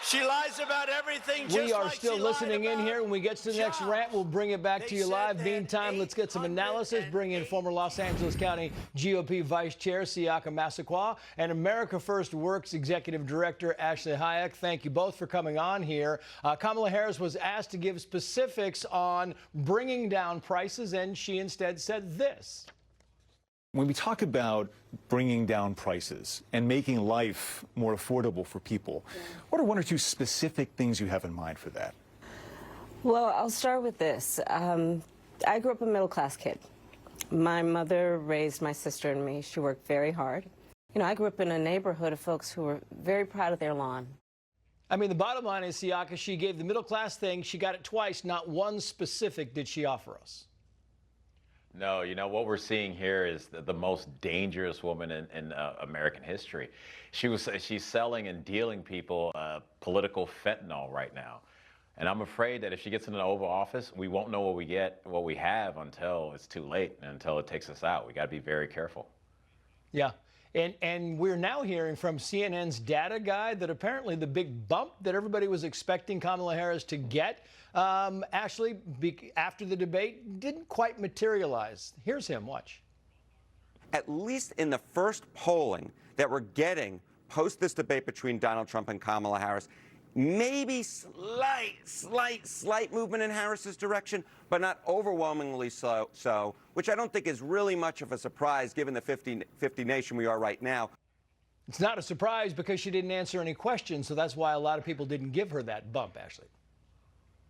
She lies about everything. We are still listening in here. When we get to the next rant, we'll bring it back to you live. Meantime, let's get some analysis. Bring in former Los Angeles County GOP Vice Chair Siaka Massaquoi and America First Works Executive Director Ashley Hayek. Thank you both for coming on here. Kamala Harris was asked to give specifics on bringing down prices, and she instead said this. When we talk about bringing down prices and making life more affordable for people, what are one or two specific things you have in mind for that? Well, I'll start with this. I grew up a middle-class kid. My mother raised my sister and me. She worked very hard. You know, I grew up in a neighborhood of folks who were very proud of their lawn. I mean, the bottom line is, Siaka, she gave the middle-class thing. She got it twice. Not one specific did she offer us. No, you know, what we're seeing here is the most dangerous woman in American history. She's selling and dealing people political fentanyl right now. And I'm afraid that if she gets into the Oval Office, we won't know what we have until it's too late and until it takes us out. We got to be very careful. Yeah. And we're now hearing from CNN's data guide that apparently the big bump that everybody was expecting Kamala Harris to get, actually, after the debate, didn't quite materialize. Here's him. Watch. At least in the first polling that we're getting post this debate between Donald Trump and Kamala Harris, maybe slight movement in Harris's direction, but not overwhelmingly so, which I don't think is really much of a surprise given the 50-50 nation we are right now. It's not a surprise because she didn't answer any questions, so that's why a lot of people didn't give her that bump, Ashley.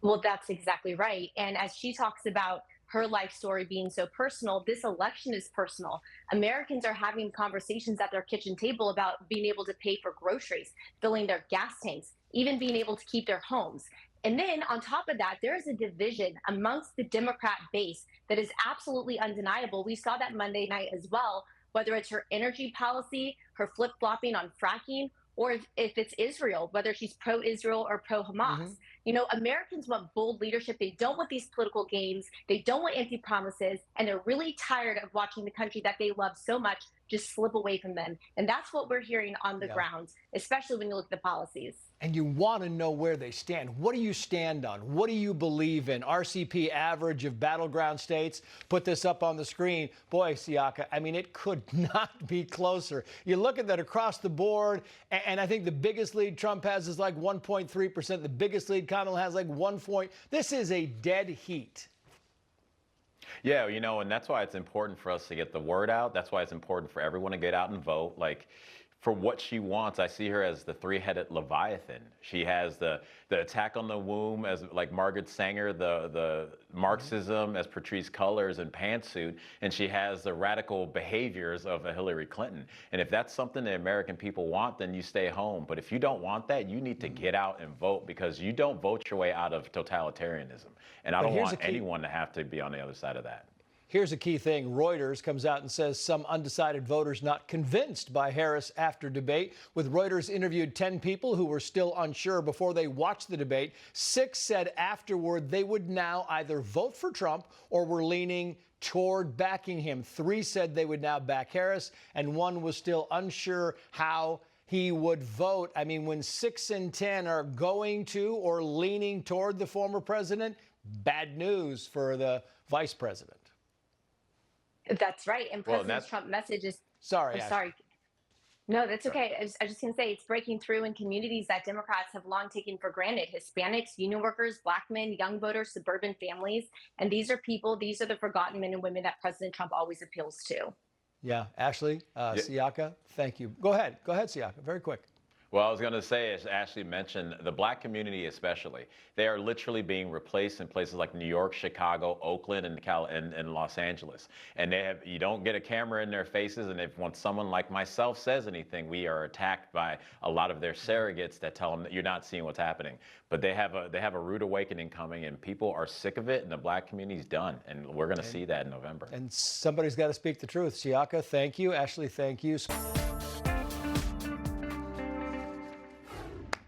Well, that's exactly right. And as she talks about her life story being so personal, this election is personal. Americans are having conversations at their kitchen table about being able to pay for groceries, filling their gas tanks, even being able to keep their homes. And then on top of that, there is a division amongst the Democrat base that is absolutely undeniable. We saw that Monday night as well, whether it's her energy policy, her flip-flopping on fracking, or if it's Israel, whether she's pro-Israel or pro-Hamas. You know, Americans want bold leadership. They don't want these political games. They don't want empty promises. And they're really tired of watching the country that they love so much just slip away from them. And that's what we're hearing on the ground, especially when you look at the policies. And you want to know where they stand. What do you stand on? What do you believe in? RCP average of battleground states. Put this up on the screen. Boy, Siaka, I mean, it could not be closer. You look at that across the board, and I think the biggest lead Trump has is like 1.3%. The biggest lead Kamala has like 1 point. This is a dead heat. Yeah, you know, and that's why it's important for us to get the word out. That's why it's important for everyone to get out and vote. Like, for what she wants, I see her as the three-headed Leviathan. She has the attack on the womb as like Margaret Sanger, the Marxism as Patrisse Cullors in Pantsuit, and she has the radical behaviors of a Hillary Clinton. And if that's something the American people want, then you stay home. But if you don't want that, you need to get out and vote, because you don't vote your way out of totalitarianism. And I don't want anyone to have to be on the other side of that. Here's a key thing. Reuters comes out and says some undecided voters not convinced by Harris after debate. With Reuters interviewed 10 people who were still unsure before they watched the debate. 6 said afterward they would now either vote for Trump or were leaning toward backing him. 3 said they would now back Harris, and 1 was still unsure how he would vote. I mean, when 6 in 10 are going to or leaning toward the former president, bad news for the vice president. That's right. And President Trump's message is... Sorry. No, that's okay. I was just going to say it's breaking through in communities that Democrats have long taken for granted. Hispanics, union workers, Black men, young voters, suburban families. And these are the forgotten men and women that President Trump always appeals to. Yeah. Ashley, Siaka, thank you. Go ahead, Siaka, very quick. Well, I was going to say, as Ashley mentioned, the Black community especially, they are literally being replaced in places like New York, Chicago, Oakland, and Los Angeles. And you don't get a camera in their faces, and if someone like myself says anything, we are attacked by a lot of their surrogates that tell them that you're not seeing what's happening. But they have a rude awakening coming, and people are sick of it, and the Black community is done, and we're going to see that in November. And somebody's got to speak the truth. Siaka, thank you. Ashley, thank you.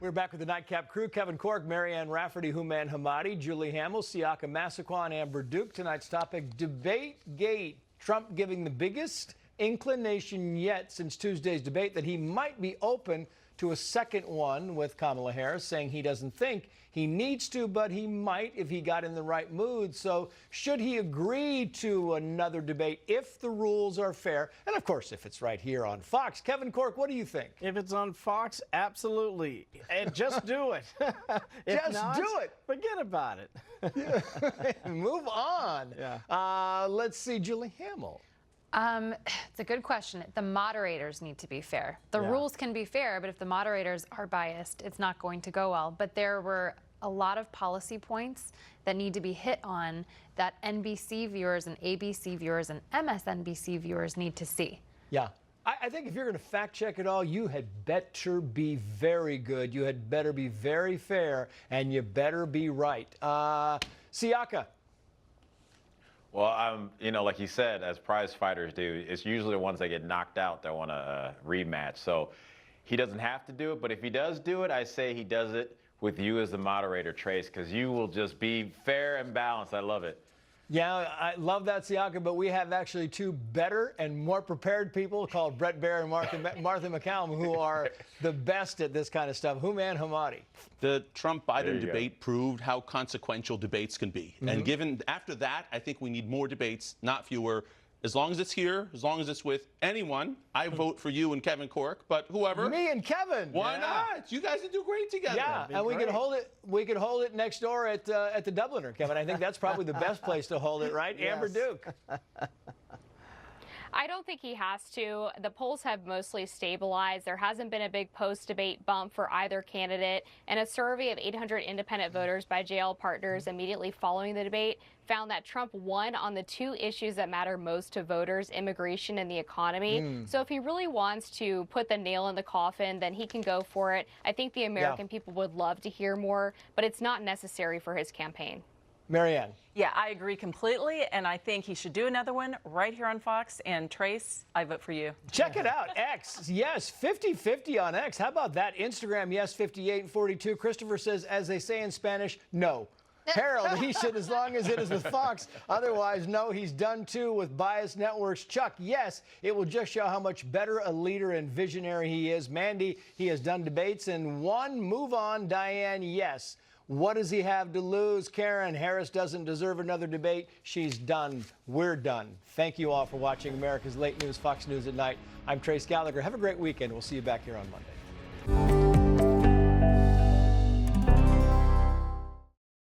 We're back with the Nightcap crew. Kevin Cork, Marianne Rafferty, Houman Hamadi, Julie Hamill, Siaka Massaquoi, and Amber Duke. Tonight's topic, Debate Gate. Trump giving the biggest inclination yet since Tuesday's debate that he might be open to a second one with Kamala Harris, saying he doesn't think he needs to, but he might if he got in the right mood. So should he agree to another debate if the rules are fair? And of course, if it's right here on Fox. Kevin Corke, what do you think? If it's on Fox, absolutely. And just do it. If Just not, do it. Forget about it. Move on. Yeah. Let's see, Julie Hamill. It's a good question. The moderators need to be fair. The rules can be fair, but if the moderators are biased, it's not going to go well. But there were a lot of policy points that need to be hit on that NBC viewers and ABC viewers and MSNBC viewers need to see. Yeah. I think if you're going to fact check it all, you had better be very good. You had better be very fair, and you better be right. Siaka. Well, you know, like you said, as prize fighters do, it's usually the ones that get knocked out that want a rematch. So he doesn't have to do it, but if he does do it, I say he does it with you as the moderator, Trace, because you will just be fair and balanced. I love it. Yeah, I love that, Siaka, but we have actually two better and more prepared people called Brett Baer and Martha McCallum who are the best at this kind of stuff. Houman Hamadi. The Trump-Biden debate proved how consequential debates can be. And given after that, I think we need more debates, not fewer. As long as it's here, as long as it's with anyone, I vote for you and Kevin Corke, but whoever. Me and Kevin. Why not? You guys would do great together. Yeah, and we could hold it. We could hold it next door at the Dubliner, Kevin. I think that's probably the best place to hold it, right? Yes. Amber Duke. I don't think he has to. The polls have mostly stabilized. There hasn't been a big post-debate bump for either candidate. And a survey of 800 independent voters by JL Partners immediately following the debate found that Trump won on the two issues that matter most to voters, immigration and the economy. So if he really wants to put the nail in the coffin, then he can go for it. I think the American people would love to hear more, but it's not necessary for his campaign. Marianne. Yeah, I agree completely, and I think he should do another one right here on Fox. And Trace, I vote for you. Check it out. X, yes, 50-50 on X. How about that? Instagram, yes, 58 and 42. Christopher says, as they say in Spanish, no. Harold, he said, as long as it is with Fox. Otherwise, no, he's done too with biased networks. Chuck, yes, it will just show how much better a leader and visionary he is. Mandy, he has done debates and won. Move on. Diane, yes. What does he have to lose? Karen, Harris doesn't deserve another debate. She's done. We're done. Thank you all for watching America's Late News, Fox News at Night. I'm Trace Gallagher. Have a great weekend. We'll see you back here on Monday.